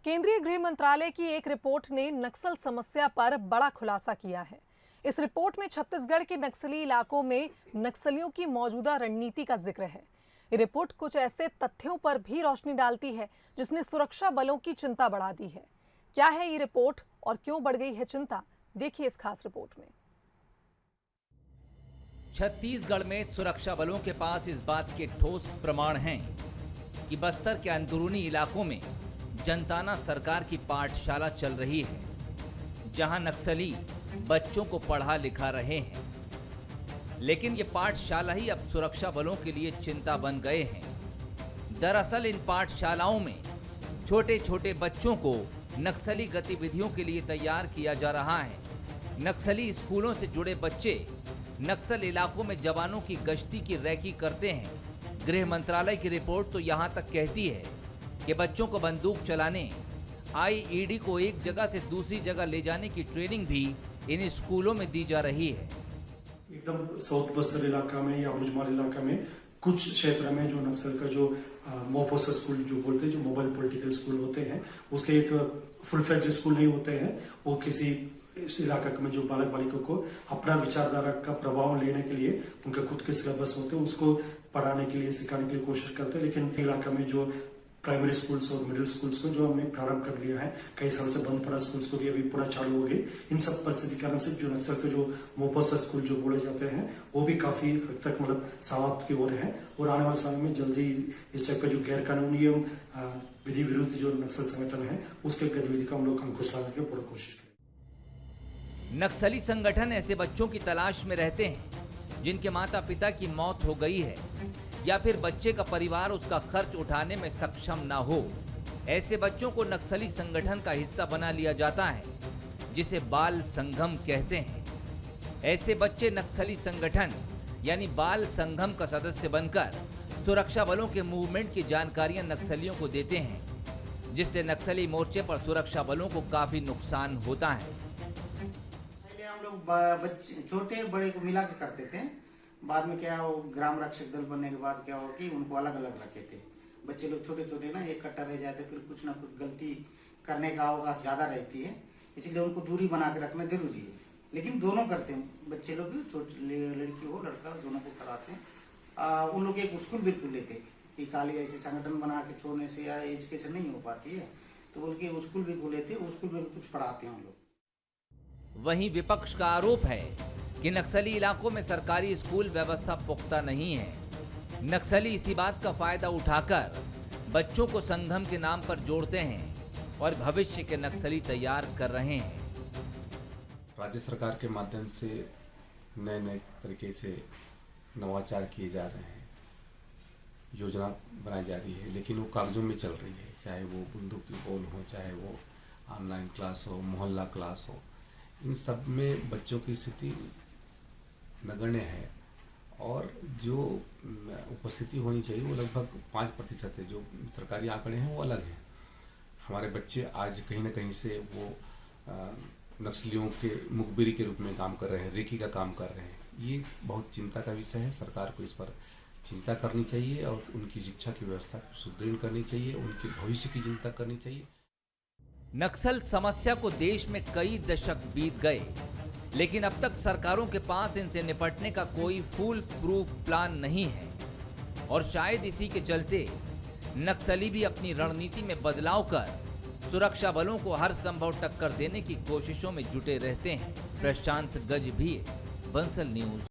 केंद्रीय गृह मंत्रालय की एक रिपोर्ट ने नक्सल समस्या पर बड़ा खुलासा किया है। इस रिपोर्ट में छत्तीसगढ़ के नक्सली इलाकों में नक्सलियों की मौजूदा रणनीति का जिक्र है। ये रिपोर्ट कुछ ऐसे तथ्यों पर भी रोशनी डालती है जिसने सुरक्षा बलों की चिंता बढ़ा दी है। क्या है ये रिपोर्ट और क्यों बढ़ गई है चिंता, देखिए इस खास रिपोर्ट में। छत्तीसगढ़ में सुरक्षा बलों के पास इस बात के ठोस प्रमाण हैं कि बस्तर के अंदरूनी इलाकों में जनताना सरकार की पाठशाला चल रही है, जहां नक्सली बच्चों को पढ़ा लिखा रहे हैं। लेकिन ये पाठशाला ही अब सुरक्षा बलों के लिए चिंता बन गए हैं। दरअसल इन पाठशालाओं में छोटे छोटे बच्चों को नक्सली गतिविधियों के लिए तैयार किया जा रहा है। नक्सली स्कूलों से जुड़े बच्चे नक्सल इलाकों में जवानों की गश्ती की रैकी करते हैं। गृह मंत्रालय की रिपोर्ट तो यहाँ तक कहती है कि बच्चों को बंदूक चलाने, आईईडी को एक जगह से दूसरी जगह ले जाने की ट्रेनिंग भी इन स्कूलों में दी जा रही है। एकदम साउथ बस्तर इलाका में या भुजमाल इलाका में कुछ क्षेत्र में जो नक्सल का जो मोपोसा स्कूल जो बोलते हैं, जो मोबाइल पॉलिटिकल स्कूल होते हैं, उसके एक फुल फ्लेज स्कूल नहीं होते हैं। वो किसी इस इलाका में जो बालक बालिकों को अपना विचारधारा का प्रभाव लेने के लिए उनके खुद के सिलेबस होते हैं, उसको पढ़ाने के लिए, सिखाने के लिए कोशिश करते हैं। लेकिन इलाका में जो प्राइमरी स्कूल्स और मिडिल स्कूल्स को जो हमने प्रारंभ कर दिया है, कई साल से बंद पड़ा स्कूल्स को भी अभी पूरा चालू हो गई। इन सब परिस्थिति के कारण से जो नक्सल के जो मोपोसा स्कूल जो बोले जाते हैं, वो भी काफी हद तक मतलब समाप्त की ओर है। और आने वाले समय में जल्दी इस टाइप का जो गैर कानूनी विधि विरुद्ध जो नक्सल संगठन है, उसके गतिविधि का हम लोग अंकुश लगाने की पूरी कोशिश करें। नक्सली संगठन ऐसे बच्चों की तलाश में रहते हैं जिनके माता पिता की मौत हो गई है या फिर बच्चे का परिवार उसका खर्च उठाने में सक्षम ना हो। ऐसे बच्चों को नक्सली संगठन का हिस्सा बना लिया जाता है, जिसे बाल संगम कहते हैं। ऐसे बच्चे नक्सली संगठन यानी बाल संगम का सदस्य बनकर सुरक्षा बलों के मूवमेंट की जानकारियां नक्सलियों को देते हैं, जिससे नक्सली मोर्चे पर सुरक्षा बलों को काफी नुकसान होता है। हम लोग बच्चे छोटे बड़े को मिला के करते थे। बाद में क्या वो ग्राम रक्षक दल बनने के बाद क्या हो कि उनको अलग अलग रखे थे। बच्चे लोग छोटे छोटे ना एक कट्टा रह जाते, फिर कुछ ना कुछ गलती करने का अवकाश ज्यादा रहती है, इसलिए उनको दूरी बना के रखना जरूरी है। लेकिन दोनों करते हैं, बच्चे लोग भी, छोटे लड़की हो लड़का दोनों को कराते हैं। उन लोग एक स्कूल भी खुले थे कि खाली ऐसे संगठन बना के छोड़ने से या एजुकेशन नहीं हो पाती है, तो बोल के स्कूल भी खुले थे, उस स्कूल में भी कुछ पढ़ाते हैं हम लोग। वहीं विपक्ष का आरोप है कि नक्सली इलाकों में सरकारी स्कूल व्यवस्था पुख्ता नहीं है। नक्सली इसी बात का फायदा उठाकर बच्चों को संगम के नाम पर जोड़ते हैं और भविष्य के नक्सली तैयार कर रहे हैं। राज्य सरकार के माध्यम से नए नए तरीके से नवाचार किए जा रहे हैं, योजना बनाई जा रही है, लेकिन वो कागजों में चल रही है। चाहे वो बंदूक की गोल हो, चाहे वो ऑनलाइन क्लास हो, मोहल्ला क्लास हो, इन सब में बच्चों की स्थिति नगण्य है। और जो उपस्थिति होनी चाहिए वो लगभग 5% है। जो सरकारी आंकड़े हैं वो अलग हैं। हमारे बच्चे आज कहीं ना कहीं से वो नक्सलियों के मुखबिरी के रूप में काम कर रहे हैं, रेकी का काम कर रहे हैं। ये बहुत चिंता का विषय है। सरकार को इस पर चिंता करनी चाहिए और उनकी शिक्षा की व्यवस्था सुदृढ़ करनी चाहिए, उनके भविष्य की चिंता करनी चाहिए। नक्सल समस्या को देश में कई दशक बीत गए, लेकिन अब तक सरकारों के पास इनसे निपटने का कोई फुल प्रूफ प्लान नहीं है। और शायद इसी के चलते नक्सली भी अपनी रणनीति में बदलाव कर सुरक्षा बलों को हर संभव टक्कर देने की कोशिशों में जुटे रहते हैं। प्रशांत गजभिये, बंसल न्यूज।